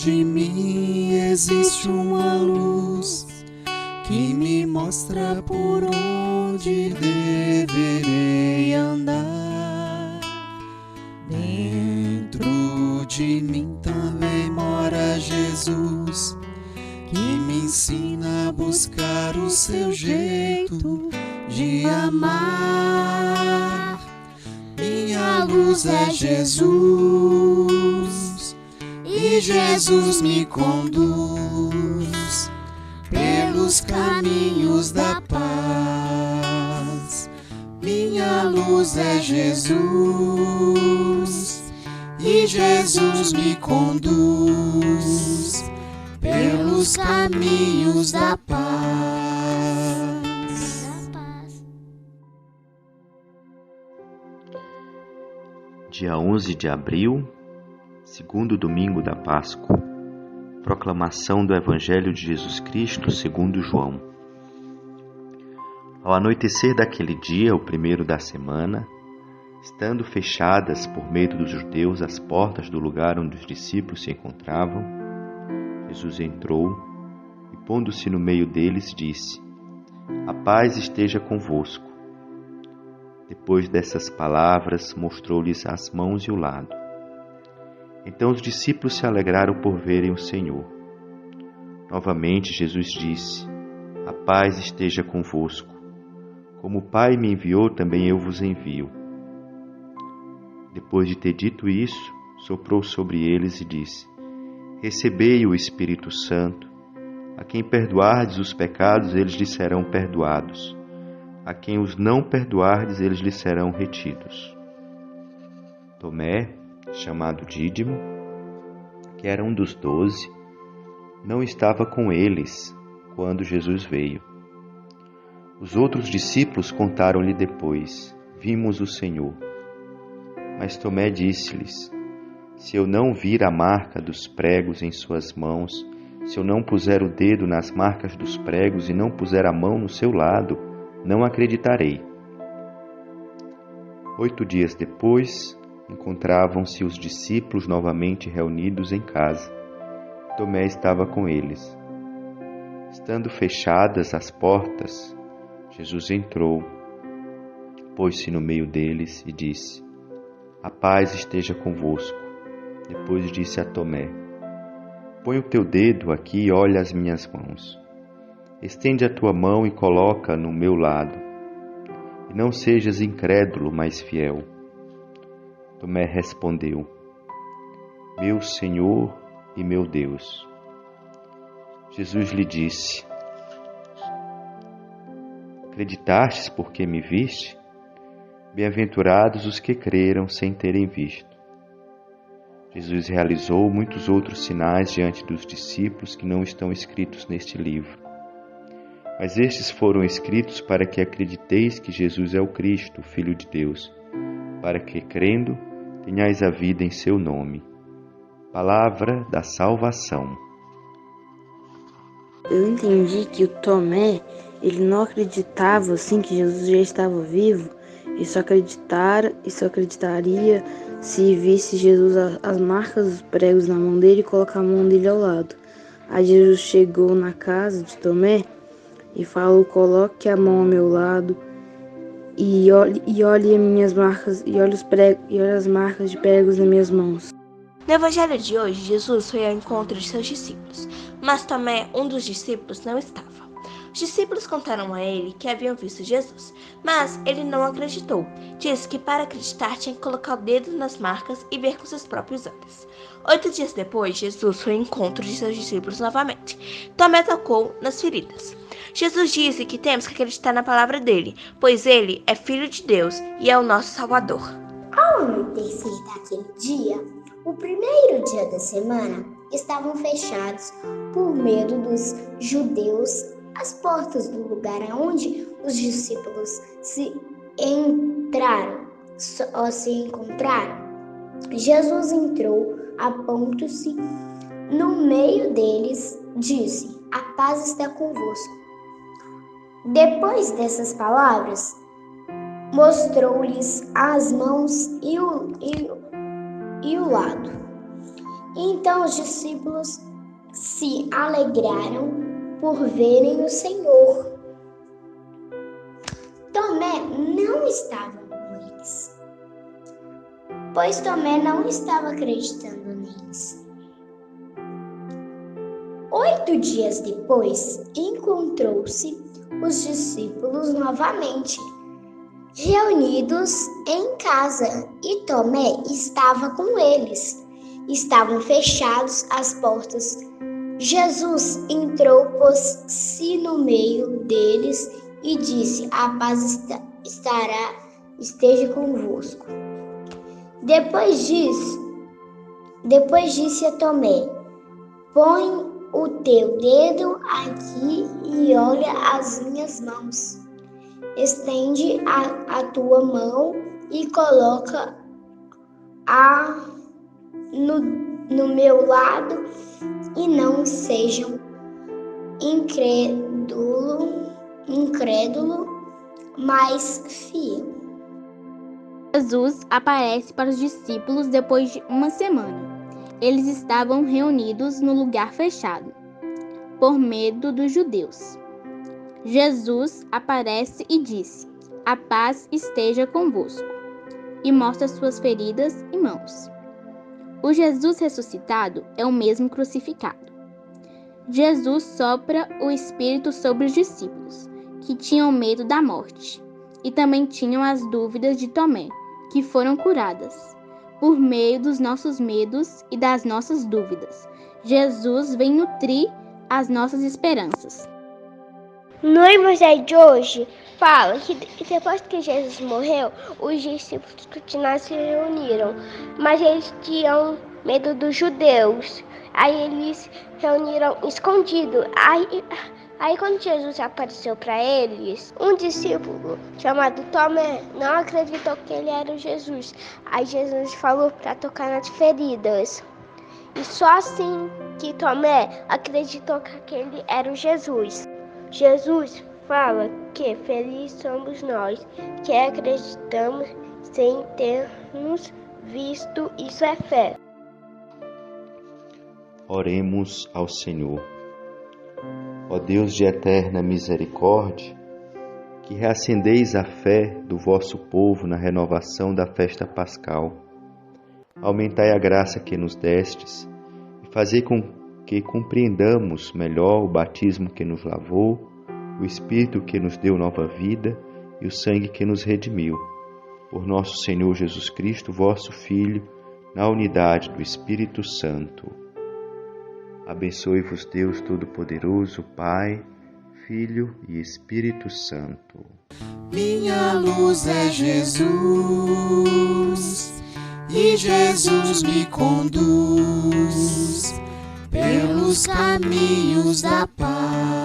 de mim existe uma luz que me mostra por onde deverei andar. Dentro de mim também mora Jesus, que me ensina a buscar o seu jeito de amar. Minha luz é Jesus, e Jesus me conduz pelos caminhos da paz. Minha luz é Jesus, e Jesus me conduz pelos caminhos da paz. Dia 11 de abril, segundo domingo da Páscoa. Proclamação do Evangelho de Jesus Cristo segundo João. Ao anoitecer daquele dia, o primeiro da semana, estando fechadas por medo dos judeus as portas do lugar onde os discípulos se encontravam, Jesus entrou e, pondo-se no meio deles, disse: A paz esteja convosco. Depois dessas palavras, mostrou-lhes as mãos e o lado. Então os discípulos se alegraram por verem o Senhor. Novamente Jesus disse: A paz esteja convosco. Como o Pai me enviou, também eu vos envio. Depois de ter dito isso, soprou sobre eles e disse: Recebei o Espírito Santo. A quem perdoardes os pecados, eles lhes serão perdoados. A quem os não perdoardes, eles lhes serão retidos. Tomé, chamado Dídimo, que era um dos 12, não estava com eles quando Jesus veio. Os outros discípulos contaram-lhe depois: Vimos o Senhor. Mas Tomé disse-lhes: Se eu não vir a marca dos pregos em suas mãos, se eu não puser o dedo nas marcas dos pregos e não puser a mão no seu lado, não acreditarei. 8 dias depois, encontravam-se os discípulos novamente reunidos em casa. Tomé estava com eles. Estando fechadas as portas, Jesus entrou, pôs-se no meio deles e disse: A paz esteja convosco. Depois disse a Tomé: Põe o teu dedo aqui e olha as minhas mãos. Estende a tua mão e coloca no meu lado. E não sejas incrédulo, mas fiel. Tomé respondeu: Meu Senhor e meu Deus. Jesus lhe disse: Acreditastes porque me viste? Bem-aventurados os que creram sem terem visto. Jesus realizou muitos outros sinais diante dos discípulos que não estão escritos neste livro. Mas estes foram escritos para que acrediteis que Jesus é o Cristo, o Filho de Deus, para que, crendo, tenhais a vida em seu nome. Palavra da salvação. Eu entendi que o Tomé, ele não acreditava assim que Jesus já estava vivo, e só acreditaria se visse Jesus as marcas dos pregos na mão dele e colocar a mão dele ao lado. Aí Jesus chegou na casa de Tomé e falou: Coloque a mão ao meu lado e olhe as minhas marcas e olhe as marcas de pregos nas minhas mãos. No Evangelho de hoje, Jesus foi ao encontro de seus discípulos, mas Tomé, um dos discípulos, não estava. Os discípulos contaram a ele que haviam visto Jesus, mas ele não acreditou. Disse que para acreditar tinha que colocar o dedo nas marcas e ver com seus próprios olhos. 8 dias depois, Jesus foi ao encontro de seus discípulos novamente. Tomé tocou nas feridas. Jesus disse que temos que acreditar na palavra dele, pois ele é Filho de Deus e é o nosso Salvador. Ao anoitecer daquele dia, o primeiro dia da semana, estavam fechados por medo dos judeus as portas do lugar onde os discípulos se encontraram. Jesus entrou, apontou-se no meio deles, disse: A paz está convosco. Depois dessas palavras, mostrou-lhes as mãos e o lado. Então os discípulos se alegraram por verem o Senhor. Tomé não estava com eles, pois Tomé não estava acreditando neles. 8 dias depois, encontrou-se os discípulos novamente, reunidos em casa, e Tomé estava com eles. Estavam fechadas as portas. Jesus entrou, pôs-se no meio deles e disse: a paz esteja convosco. Depois disse a Tomé: põe o teu dedo aqui e olha as minhas mãos. Estende a tua mão e coloca-a no meu lado, e não sejam incrédulo, mas fiel. Jesus aparece para os discípulos depois de uma semana. Eles estavam reunidos no lugar fechado, por medo dos judeus. Jesus aparece e disse: a paz esteja convosco, e mostra suas feridas e mãos. O Jesus ressuscitado é o mesmo crucificado. Jesus sopra o Espírito sobre os discípulos, que tinham medo da morte, e também tinham as dúvidas de Tomé, que foram curadas. Por meio dos nossos medos e das nossas dúvidas, Jesus vem nutrir as nossas esperanças. No evangelho de hoje, fala que depois que Jesus morreu, os discípulos continuaram se reuniram, mas eles tinham medo dos judeus. Aí eles reuniram escondido. Aí quando Jesus apareceu para eles, um discípulo chamado Tomé não acreditou que ele era o Jesus. Aí Jesus falou para tocar nas feridas. E só assim que Tomé acreditou que aquele era o Jesus. Jesus fala que felizes somos nós que acreditamos sem termos visto. Isso é fé. Oremos ao Senhor. Ó Deus de eterna misericórdia, que reacendeis a fé do vosso povo na renovação da festa pascal, aumentai a graça que nos destes e fazei com que compreendamos melhor o batismo que nos lavou, o Espírito que nos deu nova vida e o sangue que nos redimiu. Por nosso Senhor Jesus Cristo, vosso Filho, na unidade do Espírito Santo. Abençoe-vos Deus Todo-Poderoso, Pai, Filho e Espírito Santo. Minha luz é Jesus, e Jesus me conduz pelos caminhos da paz.